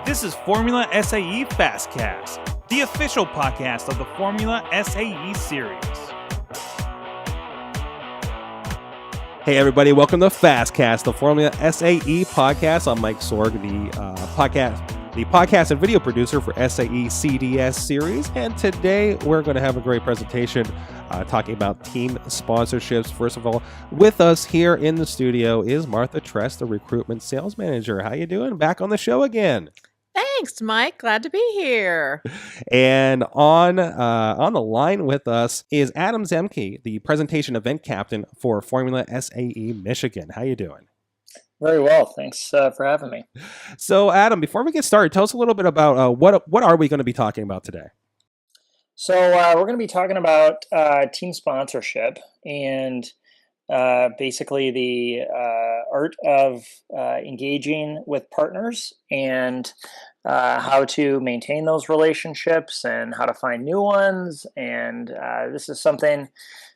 This is Formula SAE FastCast, the official podcast of the Formula SAE series. Hey everybody, welcome to FastCast, the Formula SAE podcast. I'm Mike Sorg, the podcast and video producer for SAE CDS series, and today we're going to have a great presentation talking about team sponsorships. First of all, with us here in the studio is Martha Tress, the recruitment sales manager. How you doing? Back on the show again. Thanks, Mike. Glad to be here. And on the line with us is Adam Zemke, the presentation event captain for Formula SAE Michigan. How you doing? Very well. Thanks for having me. So, Adam, before we get started, tell us a little bit about what are we going to be talking about today? So we're going to be talking about team sponsorship and basically the art of engaging with partners and how to maintain those relationships and how to find new ones. And this is something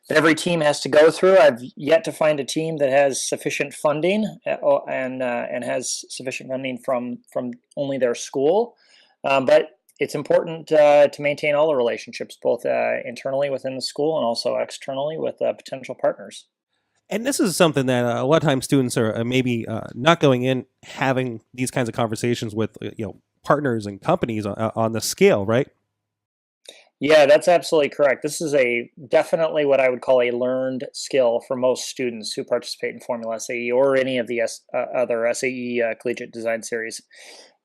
that every team has to go through. I've yet to find a team that has sufficient funding and has sufficient funding from only their school. But it's important to maintain all the relationships, both internally within the school and also externally with potential partners. And this is something that a lot of times students are maybe not going in having these kinds of conversations with partners and companies on the scale, right? Yeah, that's absolutely correct. This is definitely what I would call a learned skill for most students who participate in Formula SAE or any of the other SAE collegiate design series.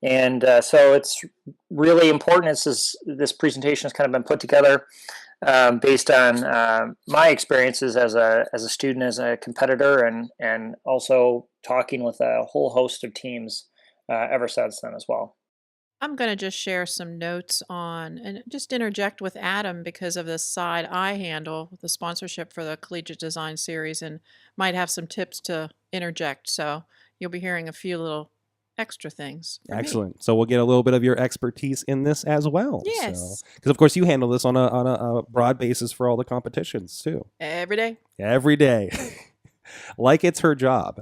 And so it's really important. This presentation has kind of been put together based on my experiences as a student, as a competitor, and also talking with a whole host of teams ever since then as well. I'm going to just share some notes on and just interject with Adam because of the side I handle, the sponsorship for the Collegiate Design Series, and might have some tips to interject. So you'll be hearing a few little extra things. Excellent. So we'll get a little bit of your expertise in this as well. Yes. Because of course you handle this on a broad basis for all the competitions too. Every day. Every day. Like it's her job.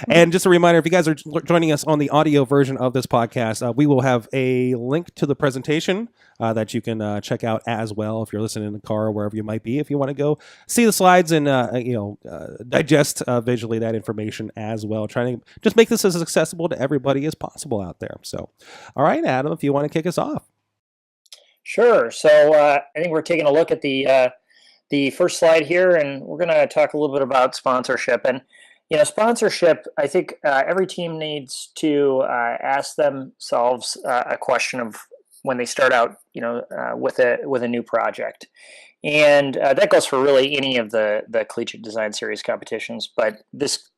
And just a reminder, if you guys are joining us on the audio version of this podcast, we will have a link to the presentation that you can check out as well if you're listening in the car or wherever you might be. If you want to go see the slides and digest visually that information as well, trying to just make this as accessible to everybody as possible out there. So, all right, Adam, if you want to kick us off. Sure. So I think we're taking a look at the first slide here, and we're going to talk a little bit about sponsorship. And sponsorship, I think every team needs to ask themselves a question of when they start out, with a new project, and that goes for really any of the Collegiate Design Series competitions. But this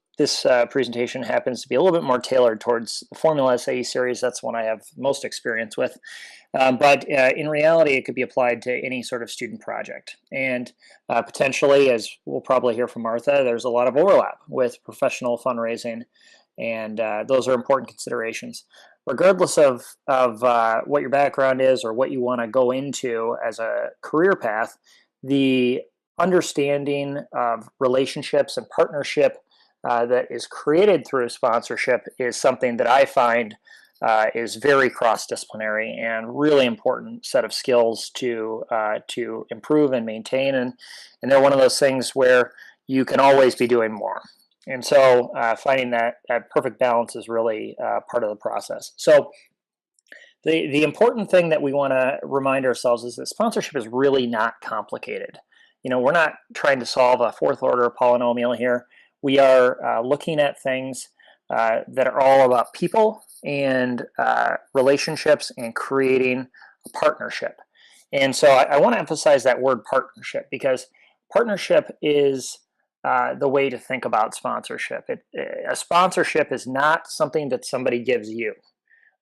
presentation happens to be a little bit more tailored towards the Formula SAE series. That's one I have most experience with. But in reality, it could be applied to any sort of student project. And potentially, as we'll probably hear from Martha, there's a lot of overlap with professional fundraising, and those are important considerations. Regardless of what your background is or what you want to go into as a career path, the understanding of relationships and partnership that is created through sponsorship is something that I find is very cross-disciplinary and really important set of skills to improve and maintain, and they're one of those things where you can always be doing more. And so finding that perfect balance is really part of the process. So the important thing that we want to remind ourselves is that sponsorship is really not complicated. We're not trying to solve a fourth order polynomial here. We are looking at things that are all about people and relationships and creating a partnership. And so I want to emphasize that word partnership, because partnership is the way to think about sponsorship. A sponsorship is not something that somebody gives you,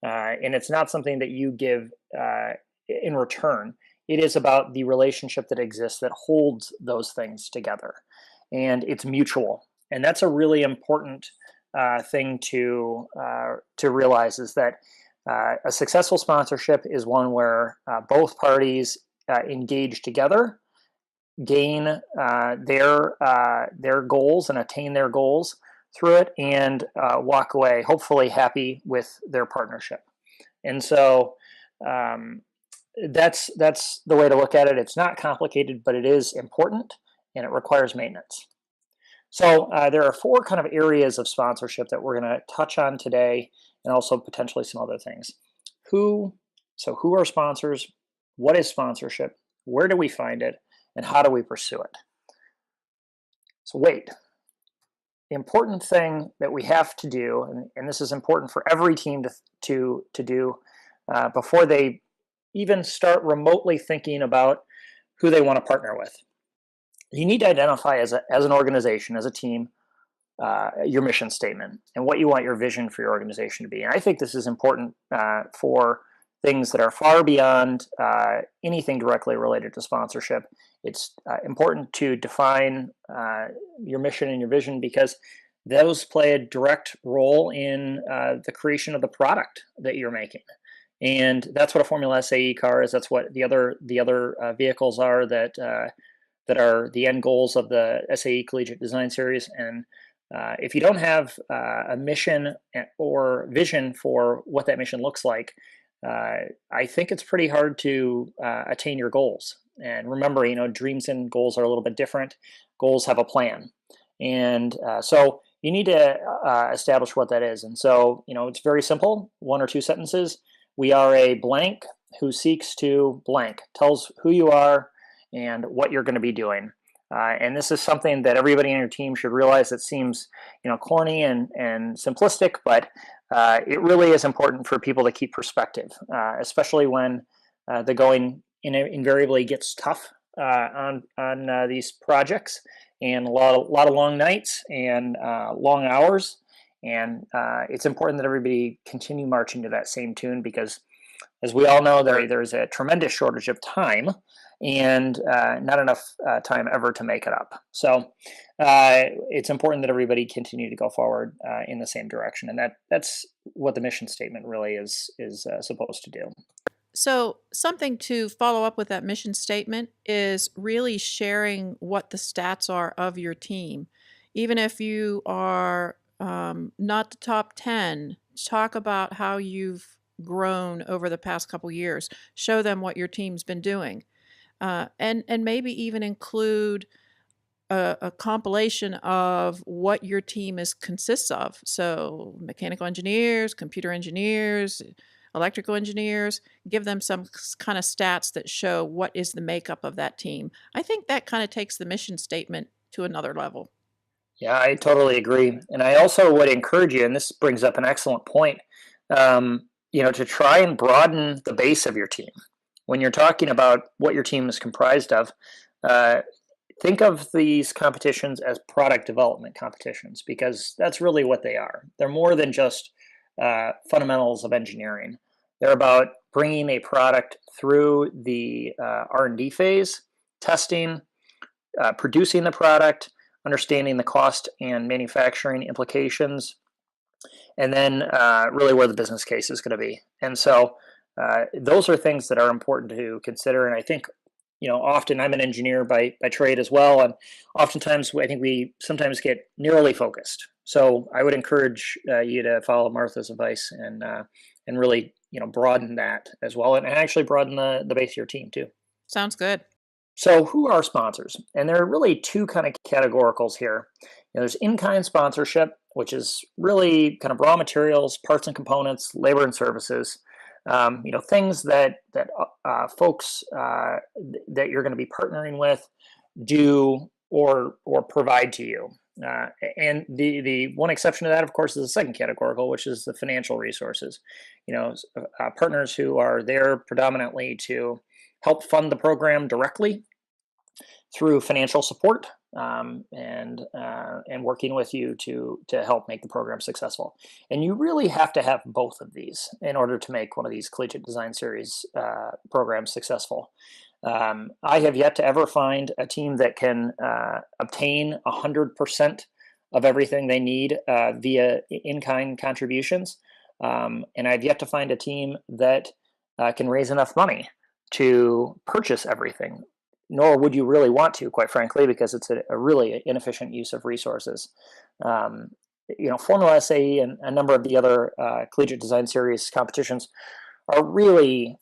and it's not something that you give in return. It is about the relationship that exists that holds those things together, and it's mutual. And that's a really important thing to realize, is that a successful sponsorship is one where both parties engage together, gain their goals and attain their goals through it, and walk away hopefully happy with their partnership. And so that's the way to look at it. It's not complicated, but it is important, and it requires maintenance. So there are 4 kind of areas of sponsorship that we're going to touch on today, and also potentially some other things. Who are sponsors? What is sponsorship? Where do we find it? And how do we pursue it? So wait. The important thing that we have to do, and this is important for every team to do before they even start remotely thinking about who they want to partner with. You need to identify as an organization, as a team, your mission statement and what you want your vision for your organization to be. And I think this is important for things that are far beyond anything directly related to sponsorship. It's important to define your mission and your vision, because those play a direct role in the creation of the product that you're making. And that's what a Formula SAE car is. That's what the other vehicles are that are the end goals of the SAE Collegiate Design Series. And if you don't have a mission or vision for what that mission looks like, I think it's pretty hard to attain your goals. And remember, dreams and goals are a little bit different. Goals have a plan. And so you need to establish what that is. And so, it's very simple, 1 or 2 sentences. We are a blank who seeks to blank, tells who you are and what you're going to be doing. And this is something that everybody on your team should realize. It seems, corny and simplistic, but it really is important for people to keep perspective, especially when the going invariably gets tough on these projects, and a lot of long nights and long hours. And it's important that everybody continue marching to that same tune, because, as we all know, there's a tremendous shortage of time, and not enough time ever to make it up. So it's important that everybody continue to go forward in the same direction, and that's what the mission statement really is supposed to do. So something to follow up with that mission statement is really sharing what the stats are of your team. Even if you are not the top 10, talk about how you've grown over the past couple years. Show them what your team's been doing. And maybe even include a compilation of what your team consists of. So mechanical engineers, computer engineers, electrical engineers, give them some kind of stats that show what is the makeup of that team. I think that kind of takes the mission statement to another level. Yeah, I totally agree. And I also would encourage you, and this brings up an excellent point, to try and broaden the base of your team. When you're talking about what your team is comprised of, think of these competitions as product development competitions, because that's really what they are. They're more than just fundamentals of engineering. They're about bringing a product through the R&D phase, testing, producing the product, understanding the cost and manufacturing implications, and then really where the business case is going to be. And so those are things that are important to consider. And I think, often, I'm an engineer by trade as well, and oftentimes I think we sometimes get narrowly focused. So I would encourage you to follow Martha's advice and really broaden that as well, and actually broaden the base of your team too. Sounds good. So who are sponsors? And there are really 2 kind of categoricals here. There's in-kind sponsorship, which is really kind of raw materials, parts and components, labor and services. Things that folks that you're going to be partnering with do or provide to you. And the one exception to that, of course, is the second categorical, which is the financial resources. Partners who are there predominantly to help fund the program directly through financial support, and working with you to help make the program successful. And you really have to have both of these in order to make one of these Collegiate Design Series programs successful. I have yet to ever find a team that can obtain 100% of everything they need via in-kind contributions. And I've yet to find a team that can raise enough money to purchase everything, nor would you really want to, quite frankly, because it's a really inefficient use of resources. Formula SAE and a number of the other Collegiate Design Series competitions are really,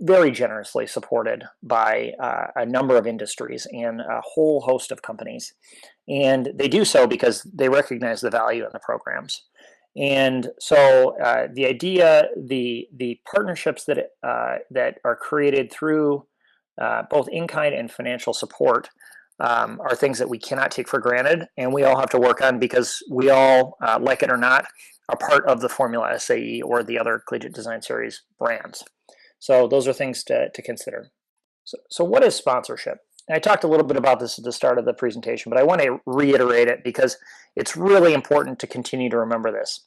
very generously supported by a number of industries and a whole host of companies. And they do so because they recognize the value in the programs. And so the idea, the partnerships that are created through both in-kind and financial support are things that we cannot take for granted, and we all have to work on because we all, like it or not, are part of the Formula SAE or the other Collegiate Design Series brands. So those are things to consider. So what is sponsorship? And I talked a little bit about this at the start of the presentation, but I want to reiterate it because it's really important to continue to remember this.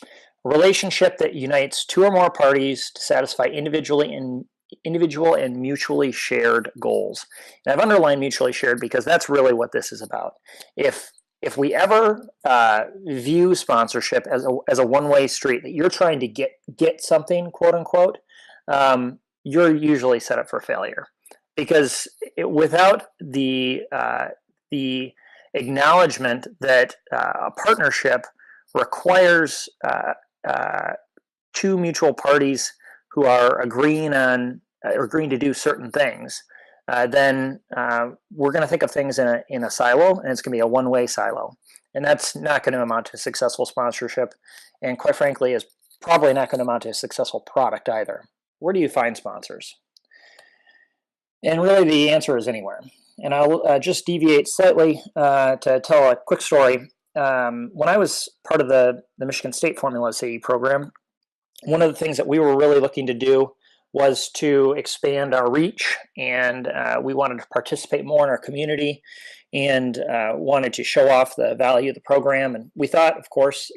A relationship that unites two or more parties to satisfy individual and mutually shared goals. And I've underlined mutually shared because that's really what this is about. If we ever view sponsorship as a one-way street, that you're trying to get something, quote unquote, you're usually set up for failure, because without the acknowledgement that a partnership requires two mutual parties who are agreeing to do certain things, then we're going to think of things in a silo, and it's going to be a one-way silo, and that's not going to amount to successful sponsorship, and quite frankly, is probably not going to amount to a successful product either. Where do you find sponsors? And really, the answer is anywhere. And I'll just deviate slightly to tell a quick story. When I was part of the Michigan State Formula SAE program, one of the things that we were really looking to do was to expand our reach, and we wanted to participate more in our community, and wanted to show off the value of the program. And we thought, of course,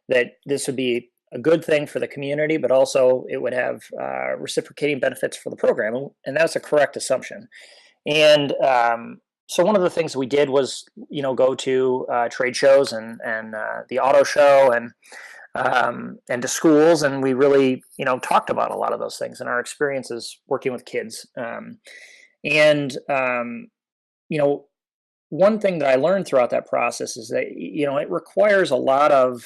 that this would be a good thing for the community, but also it would have reciprocating benefits for the program, and that's a correct assumption. And so one of the things we did was, go to trade shows and the auto show and to schools, and we really, talked about a lot of those things and our experiences working with kids. One thing that I learned throughout that process is that, it requires a lot of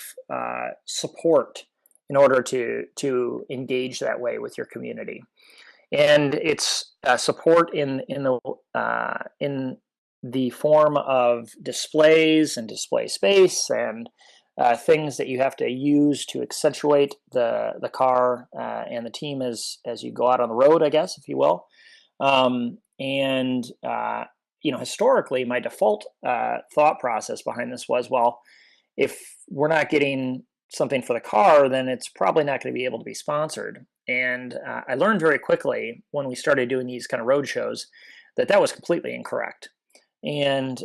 support in order to engage that way with your community. And it's support in the form of displays and display space and things that you have to use to accentuate the car and the team as you go out on the road, I guess, if you will. Historically, my default thought process behind this was, well, if we're not getting something for the car, then it's probably not going to be able to be sponsored. And I learned very quickly when we started doing these kind of road shows that was completely incorrect. And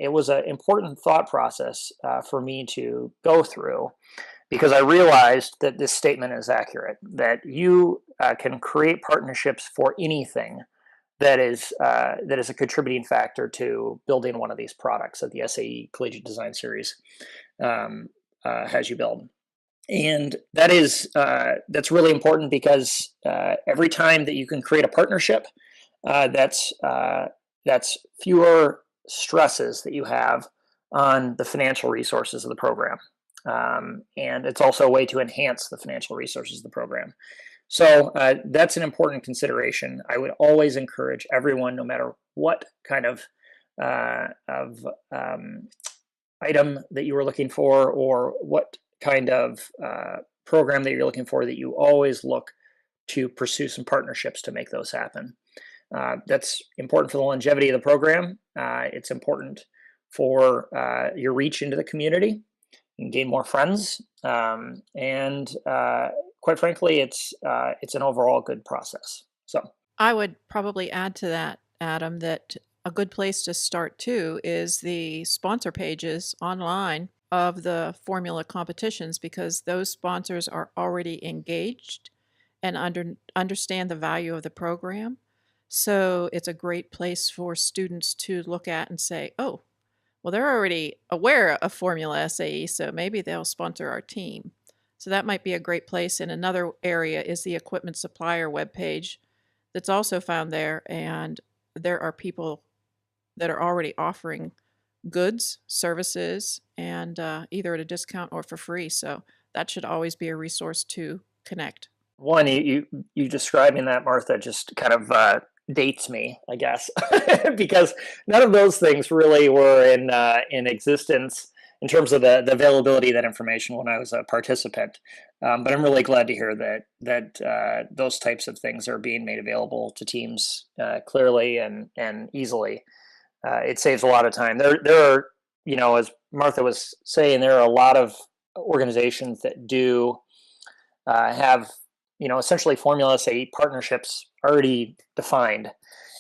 it was an important thought process for me to go through, because I realized that this statement is accurate, that you can create partnerships for anything that is a contributing factor to building one of these products that the SAE Collegiate Design Series has you build. And that's really important, because every time that you can create a partnership, that's fewer stresses that you have on the financial resources of the program. And it's also a way to enhance the financial resources of the program. So that's an important consideration. I would always encourage everyone, no matter what kind of item that you were looking for, or what kind of program that you're looking for, that you always look to pursue some partnerships to make those happen. That's important for the longevity of the program. It's important for your reach into the community. You can gain more friends, and quite frankly, it's an overall good process. So I would probably add to that, Adam, that a good place to start too is the sponsor pages online of the formula competitions, because those sponsors are already engaged and understand the value of the program. So it's a great place for students to look at and say, oh, well, they're already aware of Formula SAE, so maybe they'll sponsor our team. So that might be a great place. And another area is the equipment supplier webpage that's also found there. And there are people that are already offering goods, services, and either at a discount or for free. So that should always be a resource to connect. One, you describing that, Martha, just kind of dates me, I guess, because none of those things really were in existence in terms of the availability of that information when I was a participant. But I'm really glad to hear that those types of things are being made available to teams clearly and easily. It saves a lot of time. There are, as Martha was saying, there are a lot of organizations that do have, essentially Formula SAE partnerships already defined,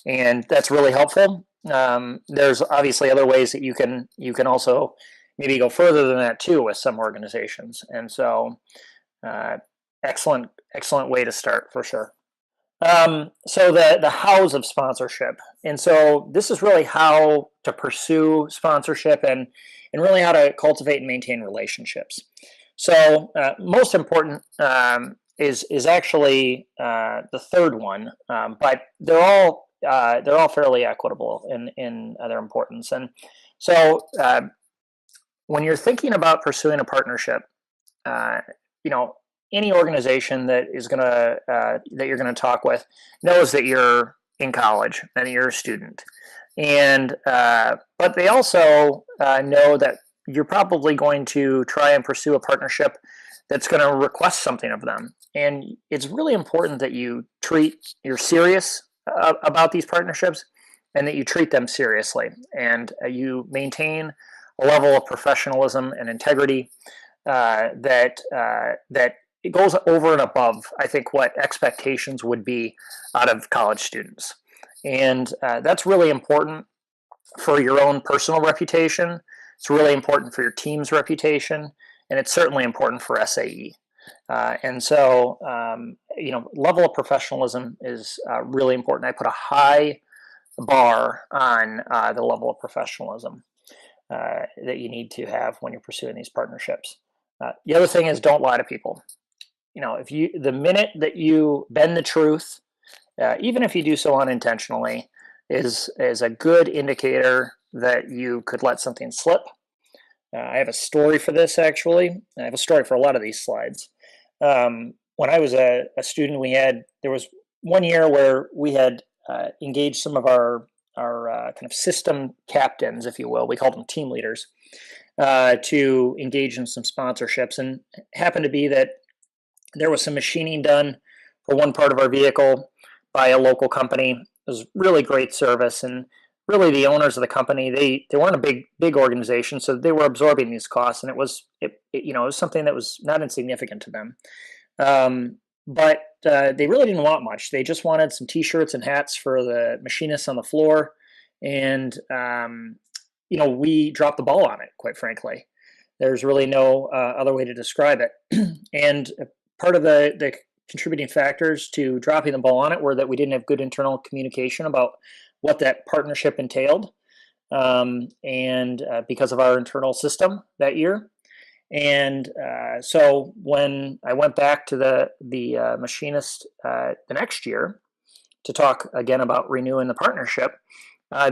and that's really helpful. There's obviously other ways that you can also maybe go further than that too with some organizations, and so excellent way to start for sure. So the hows of sponsorship, and so this is really how to pursue sponsorship and really how to cultivate and maintain relationships. So most important is actually the third one, but they're all fairly equitable in their importance. And so when you're thinking about pursuing a partnership, any organization that is gonna that you're gonna talk with knows that you're in college and you're a student, and but they also know that you're probably going to try and pursue a partnership that's going to request something of them. And it's really important that you're serious about these partnerships and that you treat them seriously and you maintain a level of professionalism and integrity that it goes over and above, I think, what expectations would be out of college students. And that's really important for your own personal reputation. It's really important for your team's reputation, and it's certainly important for SAE. And so, level of professionalism is really important. I put a high bar on the level of professionalism that you need to have when you're pursuing these partnerships. The other thing is, don't lie to people. The minute that you bend the truth, even if you do so unintentionally, is a good indicator that you could let something slip. I have a story for this, actually. I have a story for a lot of these slides. When I was a student, there was one year where we had engaged some of our kind of system captains, if you will. We called them team leaders, to engage in some sponsorships. And it happened to be that there was some machining done for one part of our vehicle by a local company. It was really great service, and really the owners of the company, they weren't a big organization, so they were absorbing these costs, and it was something that was not insignificant to them. But they really didn't want much. They just wanted some T-shirts and hats for the machinists on the floor, and we dropped the ball on it, quite frankly. There's really no other way to describe it. And part of the contributing factors to dropping the ball on it were that we didn't have good internal communication about what that partnership entailed, and because of our internal system that year. And so when I went back to the machinist the next year to talk again about renewing the partnership,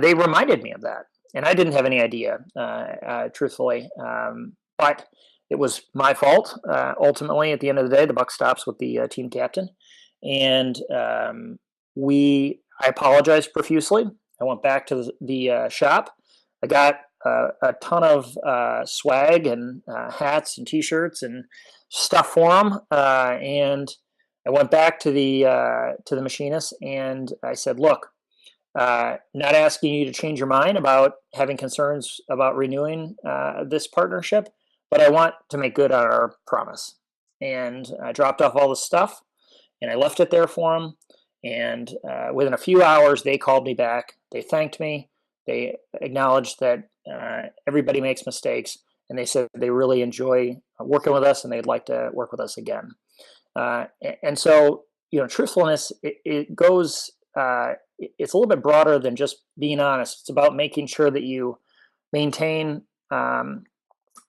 they reminded me of that. And I didn't have any idea, truthfully. But it was my fault. Ultimately, at the end of the day, the buck stops with the team captain. And I apologized profusely. I went back to the shop. I got a ton of swag and hats and T-shirts and stuff for them. And I went back to the machinist and I said, "Look, not asking you to change your mind about having concerns about renewing this partnership, but I want to make good on our promise." And I dropped off all the stuff and I left it there for them. And within a few hours, they called me back. They thanked me. They acknowledged that everybody makes mistakes, and they said they really enjoy working with us and they'd like to work with us again. And so, truthfulness, it goes, it's a little bit broader than just being honest. It's about making sure that you maintain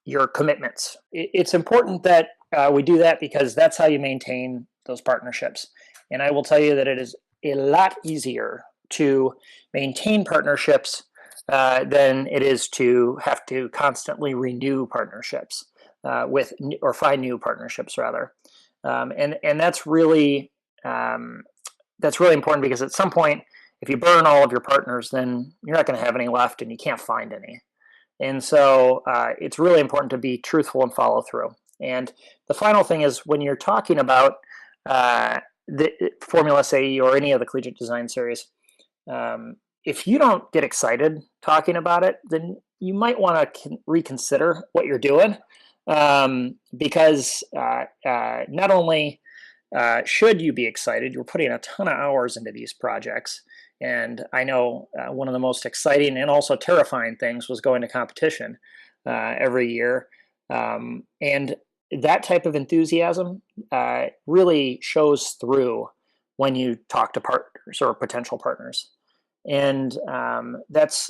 your commitments. It's important that we do that because that's how you maintain those partnerships. And I will tell you that it is a lot easier to maintain partnerships than it is to have to constantly renew partnerships or find new partnerships rather. And that's really important, because at some point, if you burn all of your partners, then you're not going to have any left, and you can't find any. And so it's really important to be truthful and follow through. And the final thing is, when you're talking about the Formula SAE or any of the collegiate design series, if you don't get excited talking about it, then you might want to reconsider what you're doing, because not only should you be excited, you're putting a ton of hours into these projects. And I know one of the most exciting and also terrifying things was going to competition every year. And that type of enthusiasm really shows through when you talk to partners or potential partners. And that's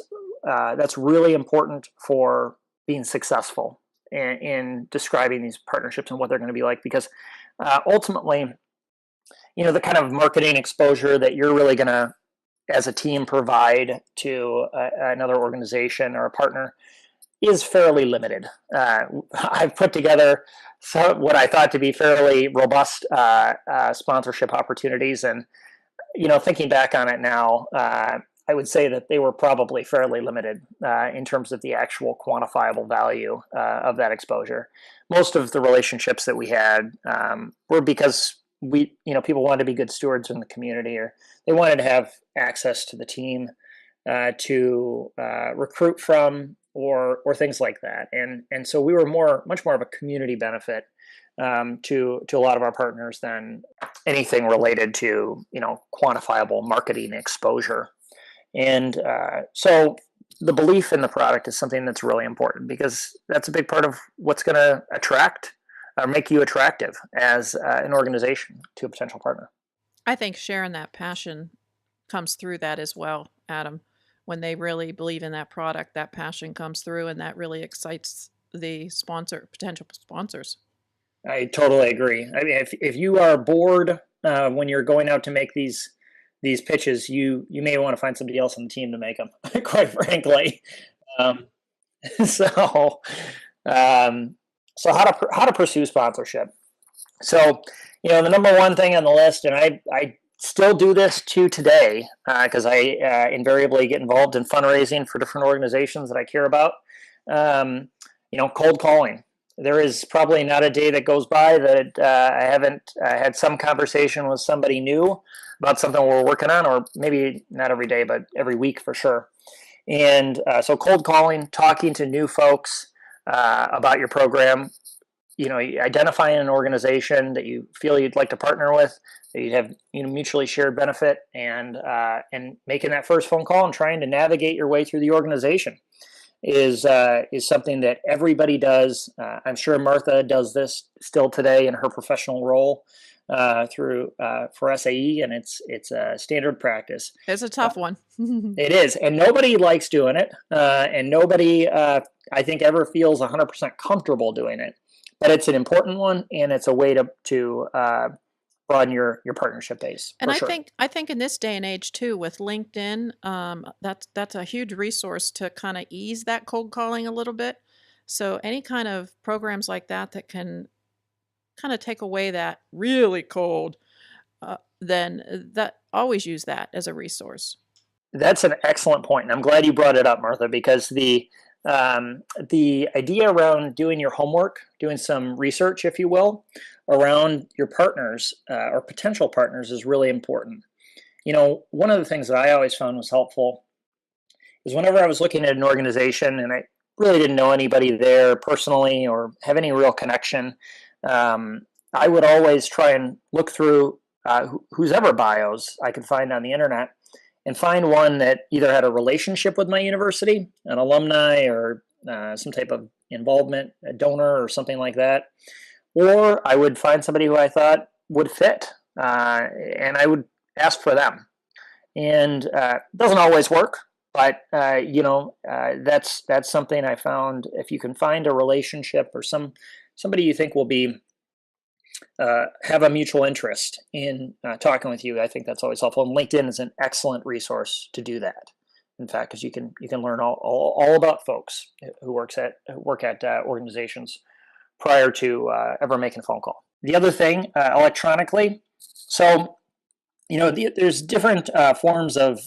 really important for being successful in describing these partnerships and what they're going to be like, because ultimately, the kind of marketing exposure that you're really going to, as a team, provide to another organization or a partner is fairly limited. I've put together what I thought to be fairly robust sponsorship opportunities, and thinking back on it now, I would say that they were probably fairly limited in terms of the actual quantifiable value of that exposure. Most of the relationships that we had were because people wanted to be good stewards in the community, or they wanted to have access to the team to recruit from, or things like that. And so we were much more of a community benefit to a lot of our partners than anything related to quantifiable marketing exposure. And so the belief in the product is something that's really important, because that's a big part of what's going to attract or make you attractive as an organization to a potential partner. I think sharing that passion comes through that as well, Adam. When they really believe in that product, that passion comes through, and that really excites the potential sponsors. I totally agree. I mean, if you are bored when you're going out to make these pitches, you may want to find somebody else on the team to make them, quite frankly. So how to pursue sponsorship. So, the number one thing on the list, and I still do this to today, because I invariably get involved in fundraising for different organizations that I care about. Cold calling. There is probably not a day that goes by that I haven't had some conversation with somebody new about something we're working on, or maybe not every day, but every week for sure. And so cold calling, talking to new folks about your program, identifying an organization that you feel you'd like to partner with, that you'd have mutually shared benefit, and making that first phone call and trying to navigate your way through the organization is something that everybody does. I'm sure Martha does this still today in her professional role for SAE, and it's a standard practice. It's a tough one. It is, and nobody likes doing it, and nobody, I think, ever feels 100% comfortable doing it. But it's an important one, and it's a way to broaden your partnership base. And sure. I think in this day and age too, with LinkedIn, that's a huge resource to kind of ease that cold calling a little bit. So any kind of programs like that can kind of take away that really cold, then that always use that as a resource. That's an excellent point, and I'm glad you brought it up, Martha, because the idea around doing your homework, doing some research, if you will, around your partners or potential partners is really important. One of the things that I always found was helpful is whenever I was looking at an organization and I really didn't know anybody there personally or have any real connection, I would always try and look through whoever bios I could find on the internet, and find one that either had a relationship with my university, an alumni, or some type of involvement, a donor or something like that. Or I would find somebody who I thought would fit, and I would ask for them. And it doesn't always work, but that's something I found. If you can find a relationship or somebody you think will be have a mutual interest in talking with you, I think that's always helpful. And LinkedIn is an excellent resource to do that. In fact, because you can learn all about folks who work at organizations prior to ever making a phone call. The other thing, electronically. So, there's different forms of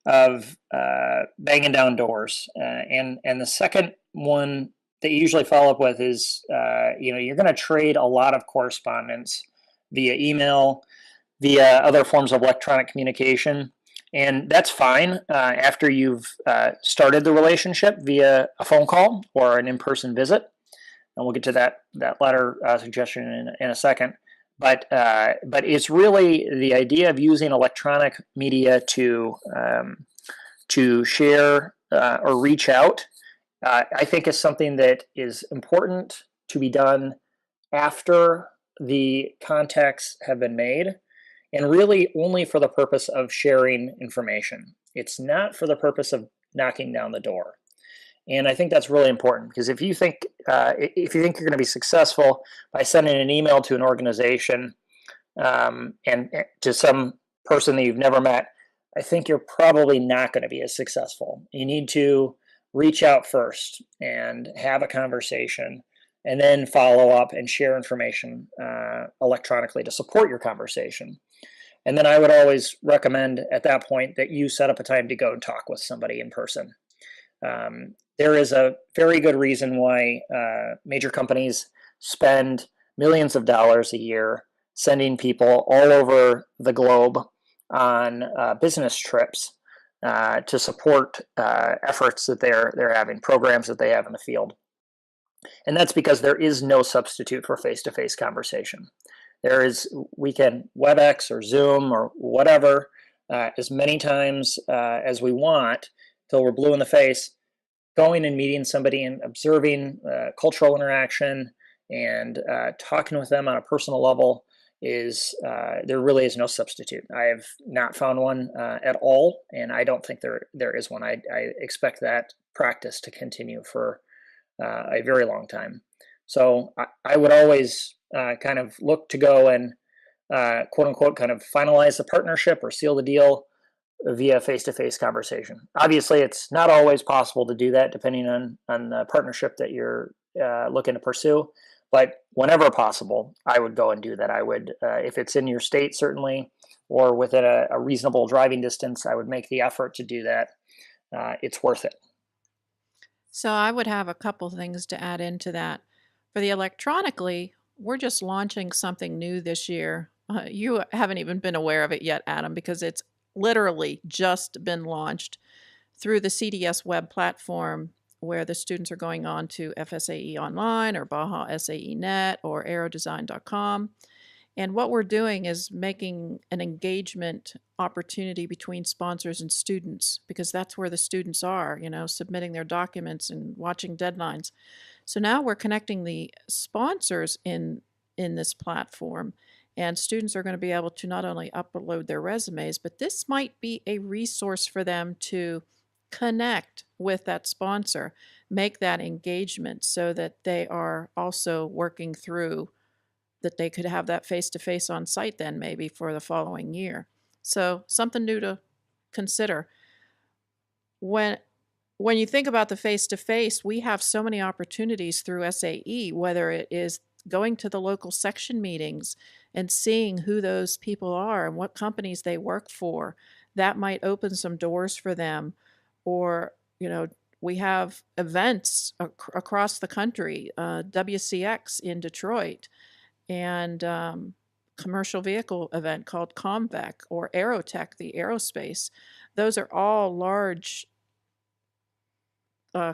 banging down doors, and the second one that you usually follow up with is, you're going to trade a lot of correspondence via email, via other forms of electronic communication. And that's fine after you've started the relationship via a phone call or an in-person visit. And we'll get to that latter suggestion in a second. But it's really the idea of using electronic media to share or reach out. I think is something that is important to be done after the contacts have been made, and really only for the purpose of sharing information. It's not for the purpose of knocking down the door. And I think that's really important, because if you think you're going to be successful by sending an email to an organization and to some person that you've never met, I think you're probably not going to be as successful. You need to reach out first and have a conversation, and then follow up and share information electronically to support your conversation. And then I would always recommend at that point that you set up a time to go and talk with somebody in person. There is a very good reason why major companies spend millions of dollars a year sending people all over the globe on business trips to support efforts that they're having, programs that they have in the field. And that's because there is no substitute for face-to-face conversation. We can WebEx or Zoom or whatever as many times as we want till we're blue in the face. Going and meeting somebody and observing cultural interaction and talking with them on a personal level there really is no substitute. I have not found one at all, and I don't think there is one. I expect that practice to continue for a very long time. So I would always kind of look to go and quote unquote kind of finalize the partnership or seal the deal via face-to-face conversation. Obviously, it's not always possible to do that depending on the partnership that you're looking to pursue. But whenever possible, I would go and do that. I would, if it's in your state, certainly, or within a reasonable driving distance, I would make the effort to do that. It's worth it. So I would have a couple things to add into that. For the electronically, we're just launching something new this year. You haven't even been aware of it yet, Adam, because it's literally just been launched through the CDS web platform, where the students are going on to FSAE Online or Baja SAE Net or aerodesign.com. And what we're doing is making an engagement opportunity between sponsors and students, because that's where the students are, submitting their documents and watching deadlines. So now we're connecting the sponsors in this platform, and students are going to be able to not only upload their resumes, but this might be a resource for them to connect with that sponsor, make that engagement so that they are also working through that they could have that face-to-face on site then maybe for the following year. So something new to consider. When you think about the face-to-face, we have so many opportunities through SAE, whether it is going to the local section meetings and seeing who those people are and what companies they work for. That might open some doors for them. Or, we have events across the country, WCX in Detroit, and commercial vehicle event called Comvec, or Aerotech, the aerospace. Those are all large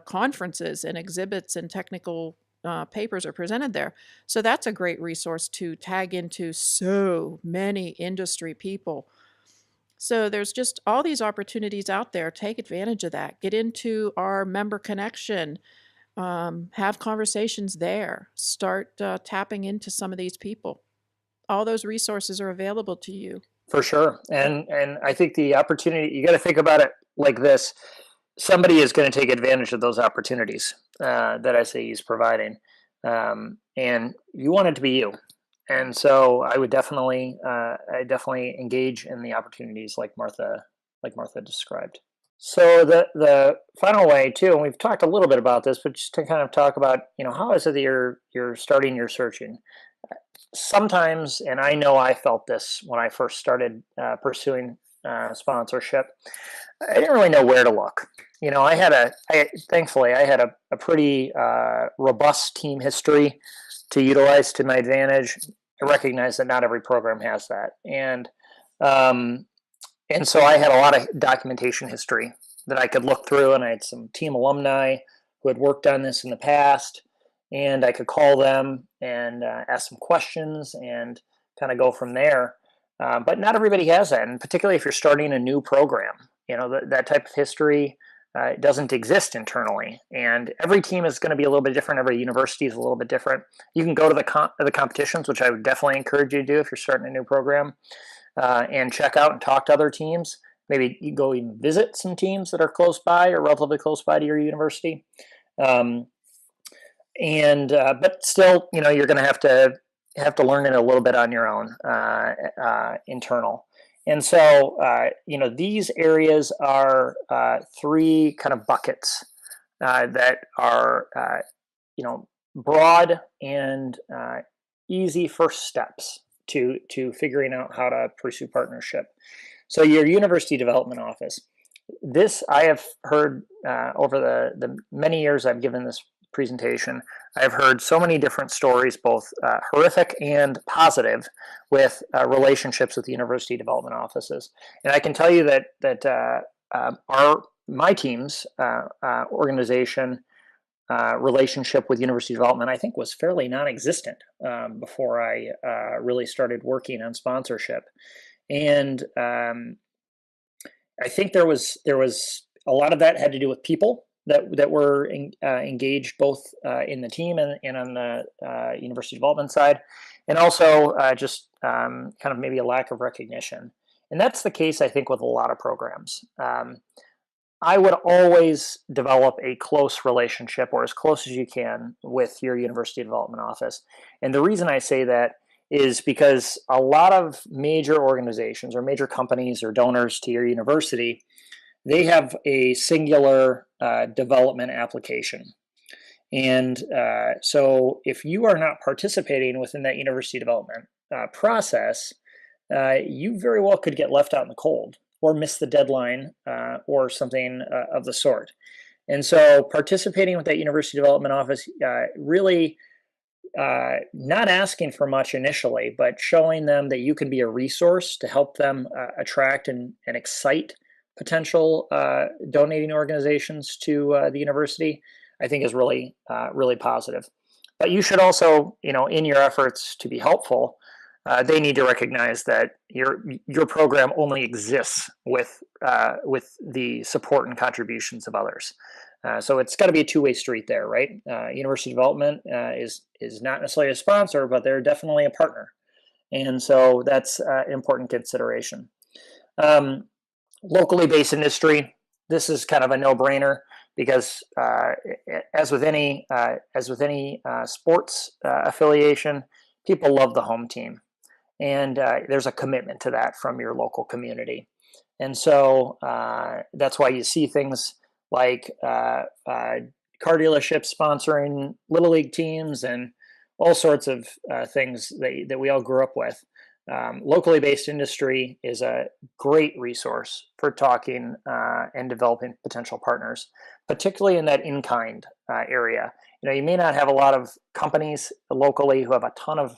conferences and exhibits, and technical papers are presented there. So that's a great resource to tag into so many industry people. So there's just all these opportunities out there. Take advantage of that. Get into our member connection. Have conversations there. Start tapping into some of these people. All those resources are available to you. For sure. And I think the opportunity, you got to think about it like this. Somebody is going to take advantage of those opportunities that SAE is providing. And you want it to be you. And so I would definitely engage in the opportunities like Martha described. So the final way too, and we've talked a little bit about this, but just to kind of talk about, how is it that you're starting your searching? sometimes, and I know I felt this when I first started pursuing sponsorship, I didn't really know where to look. Thankfully, I had a pretty robust team history to utilize to my advantage. I recognize that not every program has that, and so I had a lot of documentation history that I could look through, and I had some team alumni who had worked on this in the past, and I could call them and ask some questions and kind of go from there. But not everybody has that, and particularly if you're starting a new program, that type of history doesn't exist internally, and every team is going to be a little bit different. Every university is a little bit different. You can go to the competitions, which I would definitely encourage you to do if you're starting a new program, and check out and talk to other teams. Maybe you go even visit some teams that are close by or relatively close by to your university. But still, you're going to have to learn it a little bit on your own, internal. And so, these areas are three kind of buckets that are, broad and easy first steps to figuring out how to pursue partnership. So your university development office. This I have heard over the many years I've given this presentation. I've heard so many different stories, both horrific and positive, with relationships with university development offices. And I can tell you that my team's organization relationship with university development, I think, was fairly non-existent before I really started working on sponsorship. And I think there was a lot of that had to do with people that were engaged both in the team and on the university development side, and also just kind of maybe a lack of recognition. And that's the case, I think, with a lot of programs. I would always develop a close relationship, or as close as you can, with your university development office. And the reason I say that is because a lot of major organizations or major companies or donors to your university, they have a singular development application. And so if you are not participating within that university development process, you very well could get left out in the cold or miss the deadline or something of the sort. And so participating with that university development office, really not asking for much initially, but showing them that you can be a resource to help them attract and excite potential donating organizations to the university, I think is really, really positive. But you should also, in your efforts to be helpful, they need to recognize that your program only exists with the support and contributions of others. So it's got to be a two-way street there, right? University development is not necessarily a sponsor, but they're definitely a partner, and so that's an important consideration. Locally based industry. This is kind of a no-brainer because, as with any sports affiliation, people love the home team. And there's a commitment to that from your local community. And so that's why you see things like car dealerships sponsoring Little League teams and all sorts of things that we all grew up with. Locally based industry is a great resource for talking and developing potential partners, particularly in that in-kind area. You may not have a lot of companies locally who have a ton of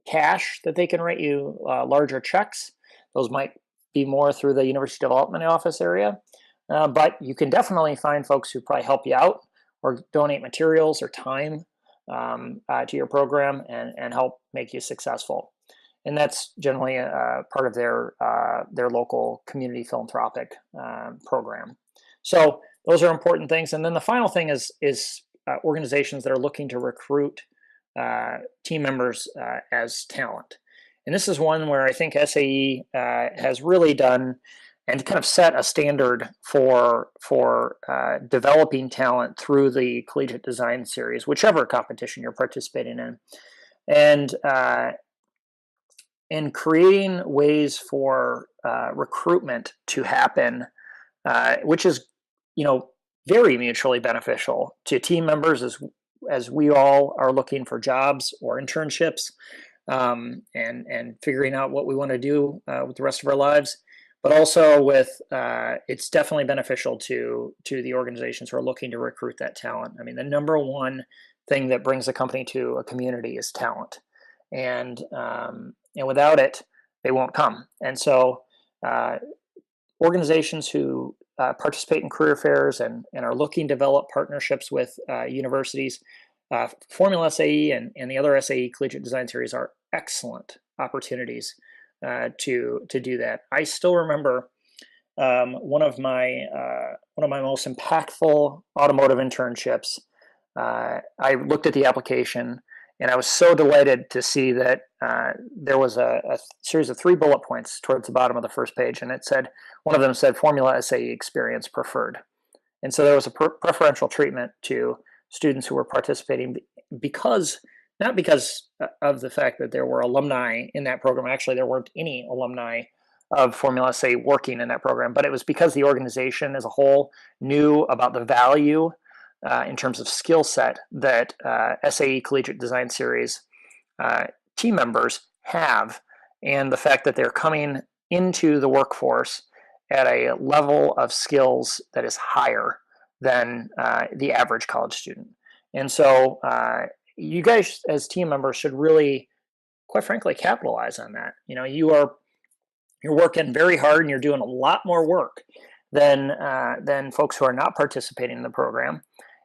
cash that they can write you larger checks. Those might be more through the university development office area, but you can definitely find folks who probably help you out or donate materials or time to your program and help make you successful. And that's generally part of their local community philanthropic program. So those are important things. And then the final thing is organizations that are looking to recruit team members as talent. And this is one where I think SAE has really done and kind of set a standard for developing talent through the Collegiate Design Series, whichever competition you're participating in, and creating ways for recruitment to happen, which is very mutually beneficial to team members as we all are looking for jobs or internships, and figuring out what we want to do with the rest of our lives. But also with it's definitely beneficial to the organizations who are looking to recruit that talent. I mean, the number one thing that brings a company to a community is talent, and without it, they won't come. And so organizations who participate in career fairs and are looking to develop partnerships with universities, Formula SAE and the other SAE Collegiate Design Series are excellent opportunities to do that. I still remember one of my most impactful automotive internships. I looked at the application, and I was so delighted to see that there was a series of 3 bullet points towards the bottom of the first page, and it said, one of them said Formula SAE experience preferred. And so there was a preferential treatment to students who were participating not because of the fact that there were alumni in that program. Actually, there weren't any alumni of Formula SAE working in that program, but it was because the organization as a whole knew about the value in terms of skill set that SAE Collegiate Design Series team members have, and the fact that they're coming into the workforce at a level of skills that is higher than the average college student. And so you guys as team members should really, quite frankly, capitalize on that. You know, you're working very hard and you're doing a lot more work than folks who are not participating in the program.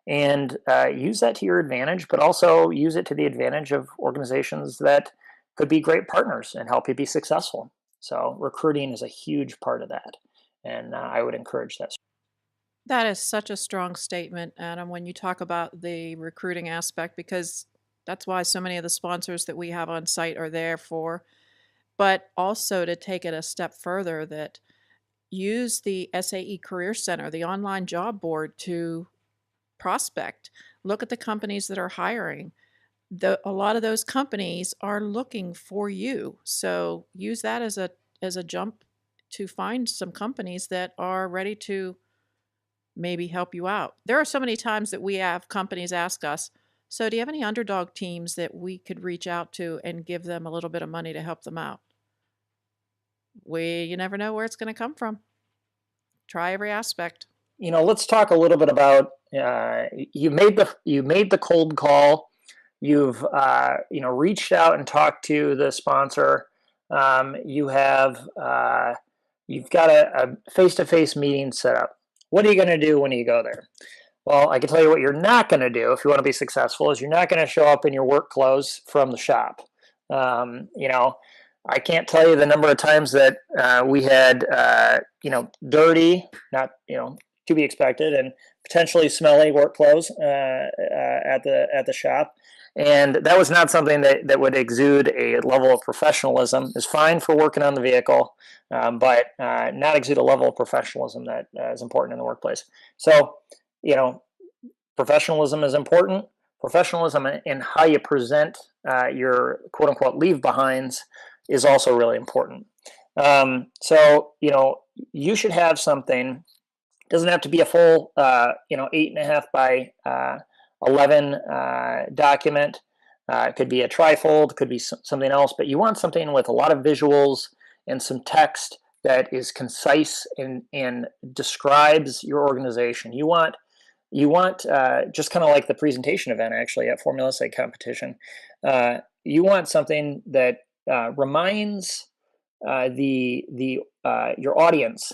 And use that to your advantage, but also use it to the advantage of organizations that could be great partners and help you be successful. So recruiting is a huge part of that, and I would encourage that. That is such a strong statement, Adam, when you talk about the recruiting aspect, because that's why so many of the sponsors that we have on site are there for. But also to take it a step further, that use the SAE Career Center, the online job board, to prospect. Look at the companies that are hiring. A lot of those companies are looking for you. So use that as a jump to find some companies that are ready to maybe help you out. There are so many times that we have companies ask us, so do you have any underdog teams that we could reach out to and give them a little bit of money to help them out? You never know where it's going to come from. Try every aspect. You know, let's talk a little bit about you made the cold call. You've reached out and talked to the sponsor. You've got a face-to-face meeting set up. What are you going to do when you go there? Well, I can tell you what you're not going to do if you want to be successful is you're not going to show up in your work clothes from the shop. I can't tell you the number of times that we had dirty, not to be expected, and potentially smelly work clothes at the shop. And that was not something that would exude a level of professionalism. It's fine for working on the vehicle, but not exude a level of professionalism that is important in the workplace. So, professionalism is important. Professionalism in how you present your quote-unquote leave-behinds is also really important. So, you should have something. It doesn't have to be a full, 8.5 by 11 document. It could be a trifold, could be something else, but you want something with a lot of visuals and some text that is concise and describes your organization. You want just kind of like the presentation event actually at Formula SAE competition. You want something that reminds your audience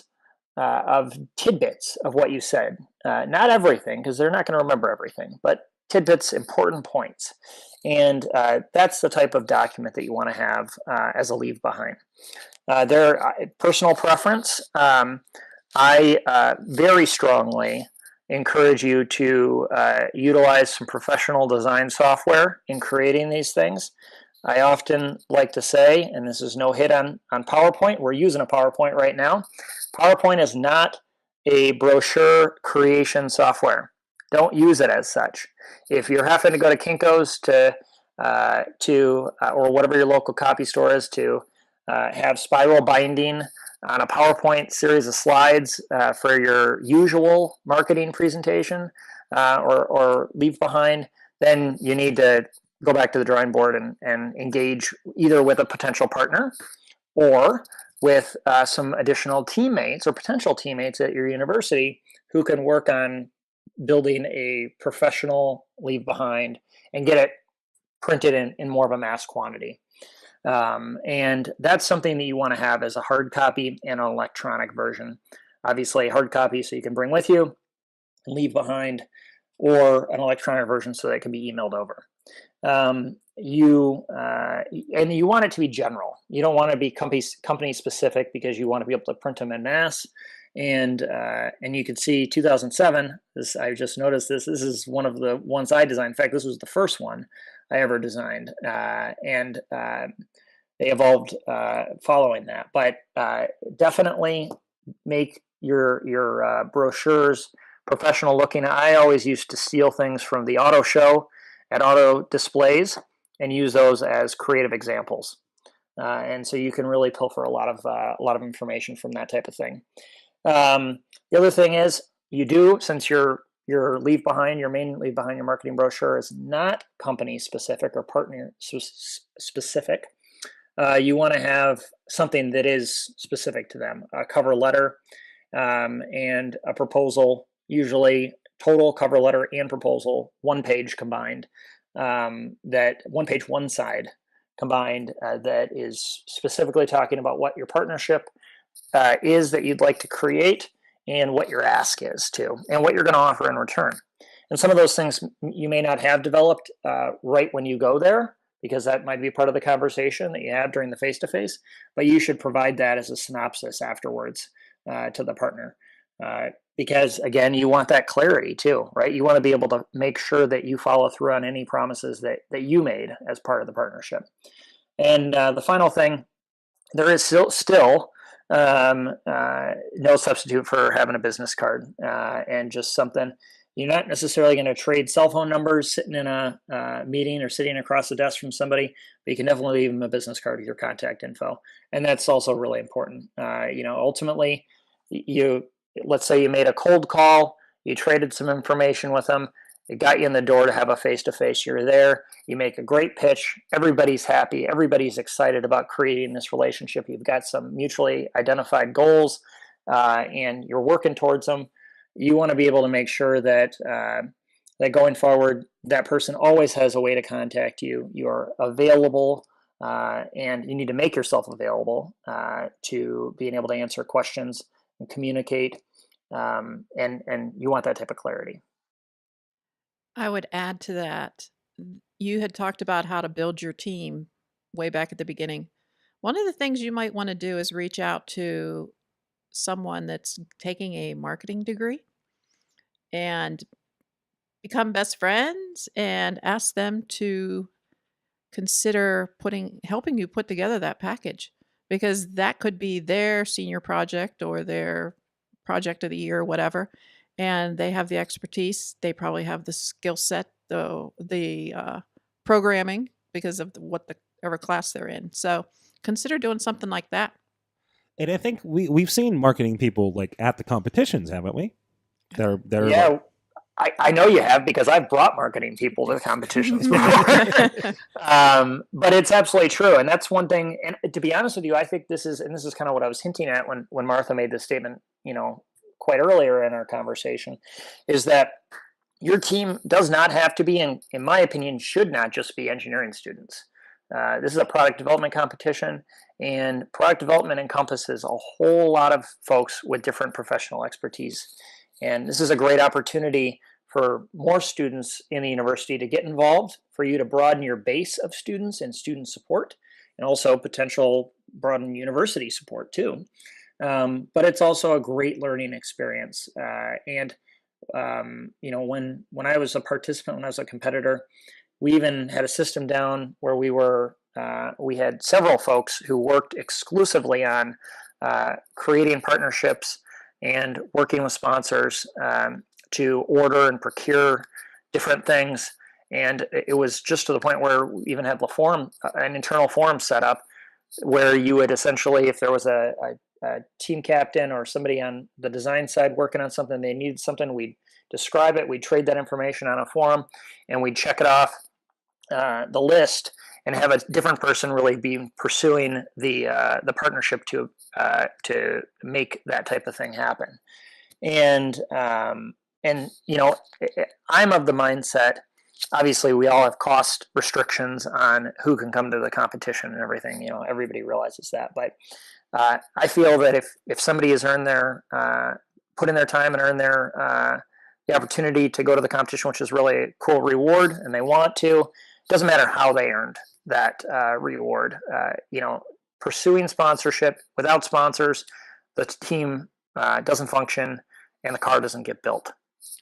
of tidbits of what you said. Not everything, because they're not going to remember everything, but tidbits, important points. And that's the type of document that you want to have as a leave behind. Personal preference, I very strongly encourage you to utilize some professional design software in creating these things. I often like to say, and this is no hit on PowerPoint, we're using a PowerPoint right now. PowerPoint is not a brochure creation software. Don't use it as such. If you're having to go to Kinko's or whatever your local copy store is to have spiral binding on a PowerPoint series of slides for your usual marketing presentation or leave behind, then you need to go back to the drawing board and engage either with a potential partner or with some additional teammates or potential teammates at your university who can work on building a professional leave behind and get it printed in more of a mass quantity. And that's something that you want to have as a hard copy and an electronic version. Obviously, a hard copy so you can bring with you and leave behind, or an electronic version so that it can be emailed over. And you want it to be general. You don't want to be company specific because you want to be able to print them en masse. And you can see 2007. I just noticed this. This is one of the ones I designed. In fact, this was the first one I ever designed, and they evolved following that. But definitely make your brochures professional looking. I always used to steal things from the auto show at auto displays and use those as creative examples. And so you can really pilfer a lot of information from that type of thing. The other thing is since your leave behind, your main leave behind, your marketing brochure is not company specific or partner specific. You want to have something that is specific to them, a cover letter and a proposal, usually total cover letter and proposal, one page combined, that one page, one side combined, that is specifically talking about what your partnership is that you'd like to create and what your ask is too, and what you're going to offer in return. And some of those things you may not have developed right when you go there, because that might be part of the conversation that you have during the face-to-face, but you should provide that as a synopsis afterwards to the partner. Because again, you want that clarity too, right? You want to be able to make sure that you follow through on any promises that you made as part of the partnership. And the final thing, there is still no substitute for having a business card, and just something. You're not necessarily going to trade cell phone numbers sitting in a meeting or sitting across the desk from somebody, but you can definitely leave them a business card with your contact info. And that's also really important. Ultimately, let's say you made a cold call, you traded some information with them, it got you in the door to have a face-to-face, you're there, you make a great pitch, everybody's happy, everybody's excited about creating this relationship, you've got some mutually identified goals, and you're working towards them. You want to be able to make sure that that going forward, that person always has a way to contact you. You're available, and you need to make yourself available to being able to answer questions and communicate, and you want that type of clarity. I would add to that. You had talked about how to build your team way back at the beginning. One of the things you might want to do is reach out to someone that's taking a marketing degree and become best friends and ask them to consider helping you put together that package, because that could be their senior project or their project of the year or whatever, and they have the expertise, they probably have the skill set, the programming, because of whatever class they're in. So consider doing something like that. And I think we've seen marketing people like at the competitions, haven't we? They're Yeah, like, I know you have, because I've brought marketing people to the competitions before. But it's absolutely true. And that's one thing. And to be honest with you, I think this is kind of what I was hinting at when Martha made this statement, quite earlier in our conversation, is that your team does not have to be, in my opinion, should not just be engineering students. This is a product development competition, and product development encompasses a whole lot of folks with different professional expertise. And this is a great opportunity for more students in the university to get involved, for you to broaden your base of students and student support, and also potential broaden university support too. But it's also a great learning experience. When I was a participant, when I was a competitor, we even had a system down where we had several folks who worked exclusively on creating partnerships and working with sponsors to order and procure different things. And it was just to the point where we even had an internal forum set up, where you would essentially, if there was a team captain or somebody on the design side working on something, they needed something, we'd describe it, we'd trade that information on a forum, and we'd check it off. the list and have a different person really be pursuing the partnership to make that type of thing happen. And I'm of the mindset. Obviously, we all have cost restrictions on who can come to the competition and everything. Everybody realizes that. But I feel that if somebody has earned their put in their time and earned their the opportunity to go to the competition, which is really a cool reward, and they want to, it doesn't matter how they earned that reward. Pursuing sponsorship, without sponsors, the team doesn't function and the car doesn't get built.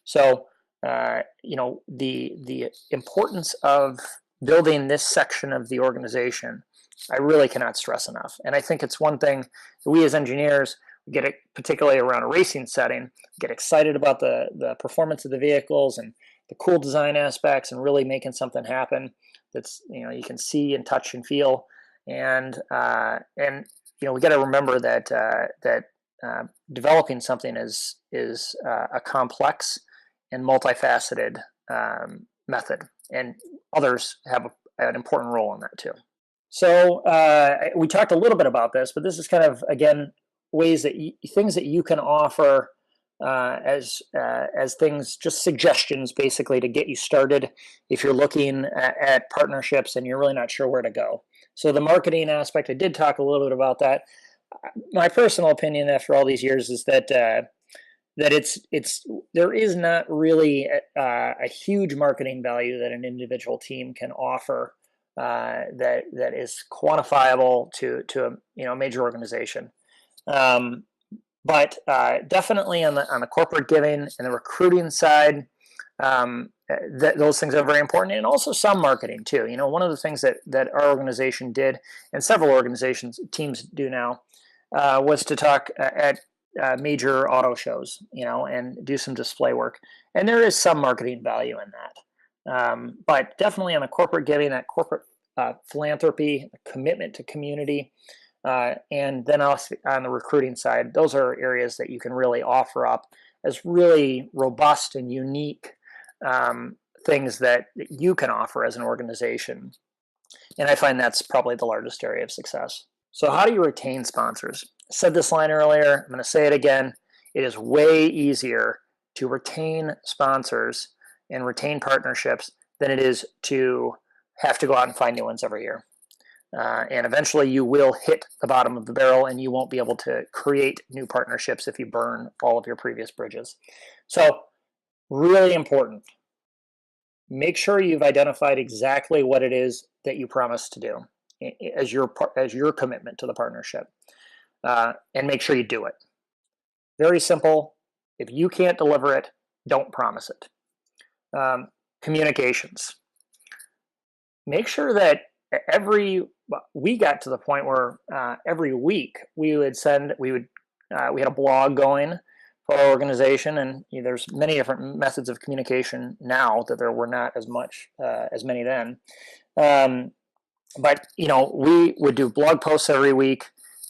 So, the importance of building this section of the organization, I really cannot stress enough. And I think it's one thing that we as engineers get it, particularly around a racing setting, get excited about the performance of the vehicles and the cool design aspects and really making something happen that's, you can see and touch and feel. And we got to remember that developing something is a complex and multifaceted method, and others have an important role in that too. So we talked a little bit about this, but this is kind of, again, ways that things that you can offer as things, just suggestions basically to get you started if you're looking at partnerships and you're really not sure where to go. So the marketing aspect, I did talk a little bit about that. My personal opinion after all these years is that there is not really a huge marketing value that an individual team can offer that is quantifiable to a major organization. But definitely on the corporate giving and the recruiting side, those things are very important, and also some marketing too. One of the things that our organization did, and several teams do now, was to talk at major auto shows, and do some display work. And there is some marketing value in that. But definitely on the corporate giving, that corporate philanthropy, commitment to community, and then also on the recruiting side, those are areas that you can really offer up as really robust and unique things that you can offer as an organization. And I find that's probably the largest area of success. So how do you retain sponsors? I said this line earlier, I'm going to say it again. It is way easier to retain sponsors and retain partnerships than it is to have to go out and find new ones every year. And eventually you will hit the bottom of the barrel and you won't be able to create new partnerships if you burn all of your previous bridges. So really important. Make sure you've identified exactly what it is that you promised to do as your commitment to the partnership, and make sure you do it. Very simple. If you can't deliver it, don't promise it. Communications. Make sure that we got to the point where every week we had a blog going for our organization, and there's many different methods of communication now that there were not as many then. But we would do blog posts every week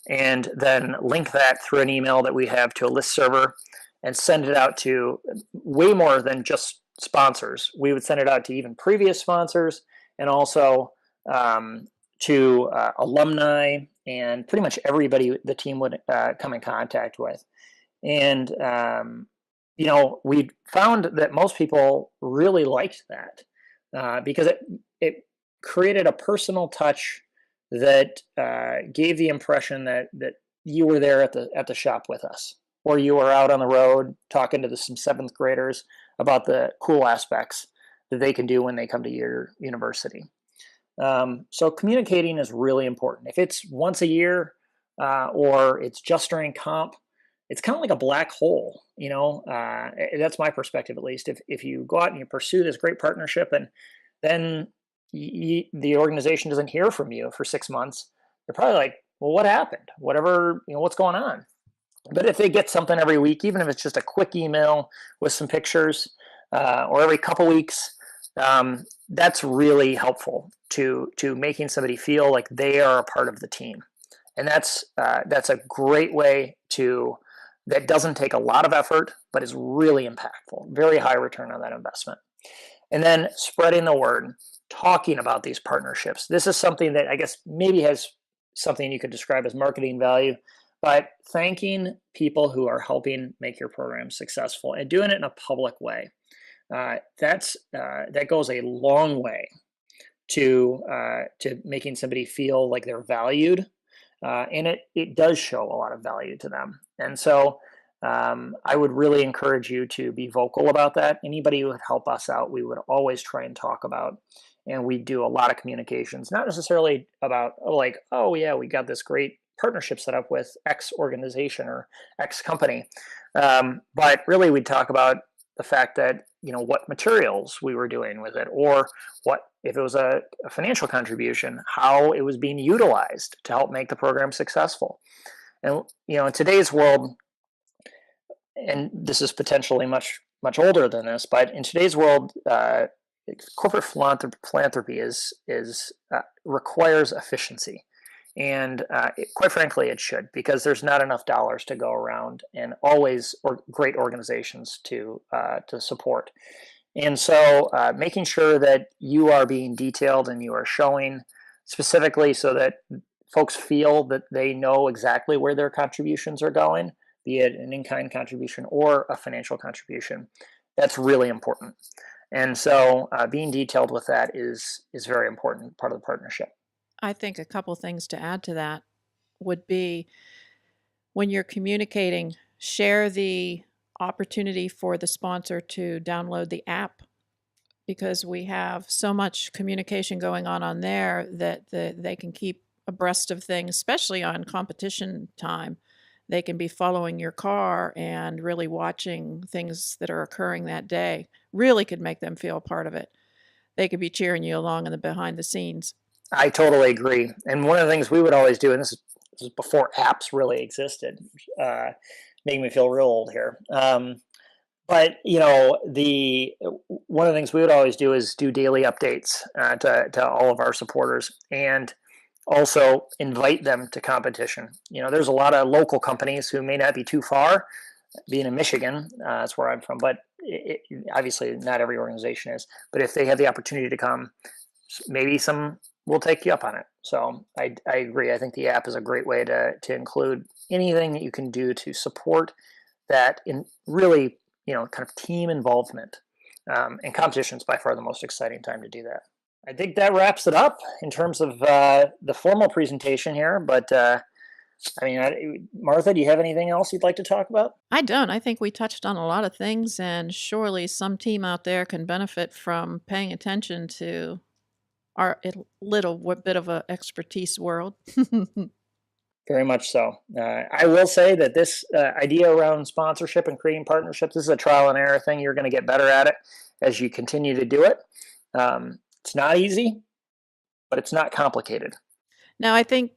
and then link that through an email that we have to a list server and send it out to way more than just sponsors. We would send it out to even previous sponsors and also to alumni and pretty much everybody the team would come in contact with. And, we found that most people really liked that because it created a personal touch that gave the impression that you were there at the shop with us, or you were out on the road talking to some seventh graders about the cool aspects that they can do when they come to your university. So communicating is really important. If it's once a year or it's just during comp, it's kind of like a black hole, that's my perspective, at least. If you go out and you pursue this great partnership and then the organization doesn't hear from you for 6 months, you're probably like, well, what happened? Whatever, what's going on? But if they get something every week, even if it's just a quick email with some pictures, or every couple weeks, that's really helpful to making somebody feel like they are a part of the team. And that's a great way that doesn't take a lot of effort, but is really impactful. Very high return on that investment. And then spreading the word. talking about these partnerships. This is something that I guess maybe has something you could describe as marketing value, but thanking people who are helping make your program successful and doing it in a public way. That goes a long way to making somebody feel like they're valued, and it does show a lot of value to them. And so I would really encourage you to be vocal about that. Anybody who would help us out, we would always try and talk about, and we do a lot of communications, not necessarily about like, oh yeah, we got this great partnership set up with X organization or X company, but really we'd talk about the fact that, what materials we were doing with it, or what, if it was a financial contribution, how it was being utilized to help make the program successful. And, in today's world, and this is potentially much, much older than this, but in today's world, corporate philanthropy requires efficiency. And quite frankly, it should, because there's not enough dollars to go around, and always great organizations to support. And so making sure that you are being detailed and you are showing specifically so that folks feel that they know exactly where their contributions are going, be it an in-kind contribution or a financial contribution, that's really important. And so being detailed with that is very important part of the partnership. I think a couple things to add to that would be, when you're communicating, share the opportunity for the sponsor to download the app, because we have so much communication going on there that they can keep abreast of things, especially on competition time. They can be following your car and really watching things that are occurring that day. Really could make them feel a part of it. They could be cheering you along in the behind the scenes. I totally agree. And one of the ththings we would always do, and this is before apps really existed, making me feel real old here. But one of the things we would always do is do daily updates to all of our supporters, and also invite them to competition. There's a lot of local companies who may not be too far. Being in Michigan, that's where I'm from, but obviously not every organization is. But if they have the opportunity to come, maybe some will take you up on it. So I agree. I think the app is a great way to include anything that you can do to support that in really, kind of team involvement. And competition is by far the most exciting time to do that. I think that wraps it up in terms of the formal presentation here. But Martha, do you have anything else you'd like to talk about? I don't. I think we touched on a lot of things, and surely some team out there can benefit from paying attention to our little bit of a expertise world. Very much so. I will say that this idea around sponsorship and creating partnerships, this is a trial and error thing. You're going to get better at it as you continue to do it. It's not easy, but it's not complicated. Now, I think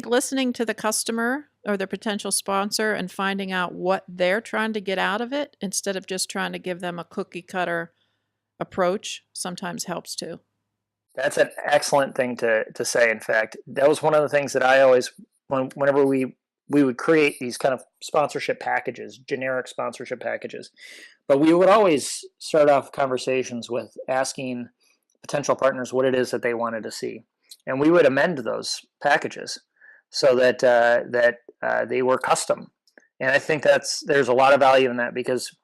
listening to the customer or the potential sponsor and finding out what they're trying to get out of it, instead of just trying to give them a cookie cutter approach, sometimes helps too. That's an excellent thing to say. In fact, that was one of the things that I always, whenever we would create these kind of sponsorship packages, generic sponsorship packages, but we would always start off conversations with asking potential partners what it is that they wanted to see. And we would amend those packages so that they were custom. And I think there's a lot of value in that, because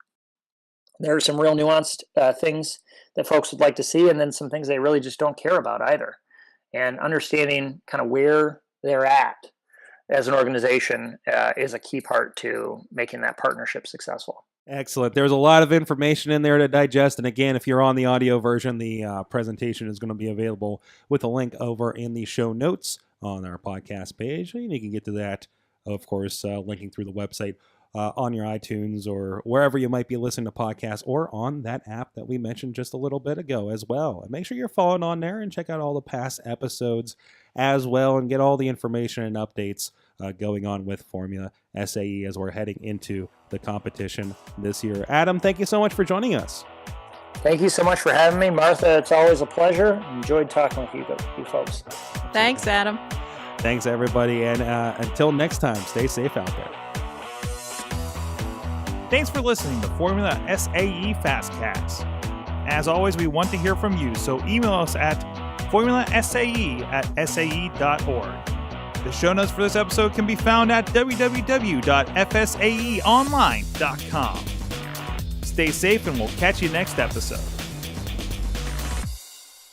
there are some real nuanced things that folks would like to see, and then some things they really just don't care about either. And understanding kind of where they're at as an organization is a key part to making that partnership successful. Excellent. There's a lot of information in there to digest. And again, if you're on the audio version, the presentation is going to be available with a link over in the show notes on our podcast page. And you can get to that, of course, linking through the website on your iTunes or wherever you might be listening to podcasts, or on that app that we mentioned just a little bit ago as well. And make sure you're following on there and check out all the past episodes as well, and get all the information and updates going on with Formula SAE as we're heading into the competition this year. Adam, thank you so much for joining us. Thank you so much for having me, Martha. It's always a pleasure. Enjoyed talking with you folks. Thanks, Adam. Thanks, everybody. And until next time, stay safe out there. Thanks for listening to Formula SAE FastCast. As always, we want to hear from you, so email us at formulasae@sae.org. The show notes for this episode can be found at www.fsaeonline.com. Stay safe, and we'll catch you next episode.